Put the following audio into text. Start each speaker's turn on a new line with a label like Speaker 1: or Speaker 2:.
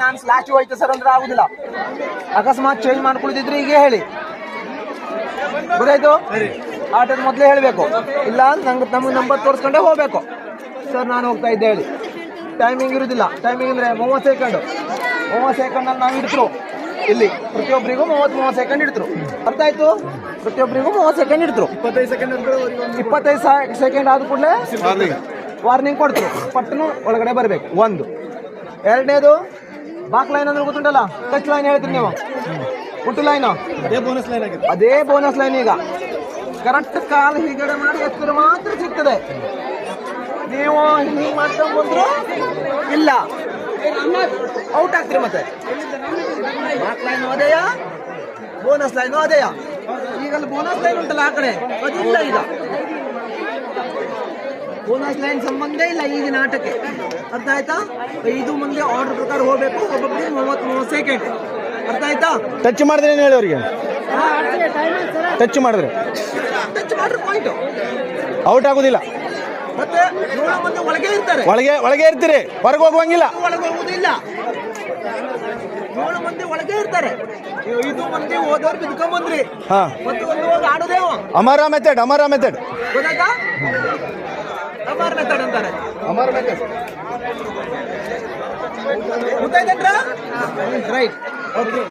Speaker 1: ನಾನು ಲಾಸ್ಟ್ ಹೋಯ್ತು ಸರ್ ಅಂದ್ರೆ ಆಗುದಿಲ್ಲ. ಅಕಸ್ಮಾತ್ ಚೇಂಜ್ ಮಾಡ್ಕೊಳ್ತಿದ್ರೆ ಈಗ ಹೇಳಿ, ಗೊತ್ತಾಯ್ತು? ಆಟದ ಮೊದಲೇ ಹೇಳಬೇಕು, ಇಲ್ಲ ನಂಗೆ ನಮಗೆ ನಂಬರ್ ತೋರಿಸ್ಕೊಂಡೇ ಹೋಗ್ಬೇಕು. ಸರ್ ನಾನು ಹೋಗ್ತಾ ಇದ್ದೆ ಹೇಳಿ. ಟೈಮಿಂಗ್ ಇರುವುದಿಲ್ಲ. ಟೈಮಿಂಗ್ ಅಂದರೆ 30 ಸೆಕೆಂಡು. 30 ಸೆಕೆಂಡಲ್ಲಿ ನಾವು ಇಡ್ತರು ಇಲ್ಲಿ ಪ್ರತಿಯೊಬ್ಬರಿಗೂ 30 ಸೆಕೆಂಡ್ ಇಡ್ತರು. ಅರ್ಥ ಆಯ್ತು? ಪ್ರತಿಯೊಬ್ಬರಿಗೂ 30 ಸೆಕೆಂಡ್ ಇಡ್ತರು. 25 ಸೆಕೆಂಡ್ ಆದ ಕೂಡಲೇ ವಾರ್ನಿಂಗ್ ಕೊಡ್ತರು. ಪಟ್ಟನು ಒಳಗಡೆ ಬರಬೇಕು. ಒಂದು. ಎರಡನೇದು ಬಾಕ್ ಲೈನ್ ಅಂದ್ರೆ ಗೊತ್ತುಂಟಲ್ಲ, ಟಚ್ ಲೈನ್ ಹೇಳ್ತೀರಿ ನೀವು, ಉಂಟು ಲೈನು, ಅದೇ ಬೋನಸ್ ಲೈನ್. ಈಗ ಕರೆಕ್ಟ್ ಕಾಲು ಹೀಗಡೆ ಮಾಡಿ ಎತ್ತರ ಮಾತ್ರ ಸಿಗ್ತದೆ. ನೀವು ಹೀಗೆ ಮಾಡ್ಕೊಂಡು ಬಂದ್ರು ಇಲ್ಲ, ಔಟ್ ಆಗ್ತೀರಿ. ಮತ್ತೆ ಬಾಕ್ ಲೈನ್ ಅದೇಯಾ, ಬೋನಸ್ ಲೈನ್ ಅದೇಯಾ? ಈಗಲ್ಲಿ ಬೋನಸ್ ಲೈನ್ ಉಂಟಲ್ಲ ಆ ಕಡೆ, ಅದಿಲ್ಲ. ಈಗ ಬೋನಸ್ ಲೈನ್ ಸಂಬಂಧ ಇಲ್ಲ ಈಗಿನ ಆಟಕ್ಕೆ. ಅರ್ಥ ಆಯ್ತಾ? 5 ಮಂದಿ ಆರ್ಡರ್ ಪ್ರಕಾರ ಹೋಗ್ಬೇಕು. ಒಬ್ಬೊಬ್ಬರಿಗೆ 30 ಸೆಕೆಂಡ್. ಅರ್ಥ ಆಯ್ತಾ?
Speaker 2: ಟಚ್ ಮಾಡಿದ್ರೆ ಏನು ಹೇಳಿ ಅವರಿಗೆ? ಟಚ್ ಮಾಡಿದ್ರೆ
Speaker 1: ಪಾಯಿಂಟ್
Speaker 2: ಔಟ್ ಆಗುದಿಲ್ಲ.
Speaker 1: ಮತ್ತೆ 7 ಮಂದಿ ಒಳಗೆ ಇರ್ತಾರೆ.
Speaker 2: ಒಳಗೆ ಇರ್ತೀರಿ, ಹೊರಗೆ ಹೋಗುವಂಗಿಲ್ಲ.
Speaker 1: ಒಳಗೆ ಹೋಗುವುದಿಲ್ಲ. 7 ಮಂದಿ ಒಳಗೆ ಇರ್ತಾರೆ. 5 ಮಂದಿ ಹೋದವ್ರು ಬಿದ್ಕೊಂಬಂದ್ರಿ. ಮತ್ತೆ ಒಂದು ಹೋಗಿ ಆಡೋದೇವ
Speaker 2: ಅಮರ ಮೆಥಡ್.
Speaker 1: ಗೊತ್ತಾಯ್ತಾ? ಅಮರ್ ಮೆಥಡ್ ಅಂತಾರೆ. ಗೊತ್ತಾಯ್ತಂದ್ರ? ರೈಟ್. ಓಕೆ.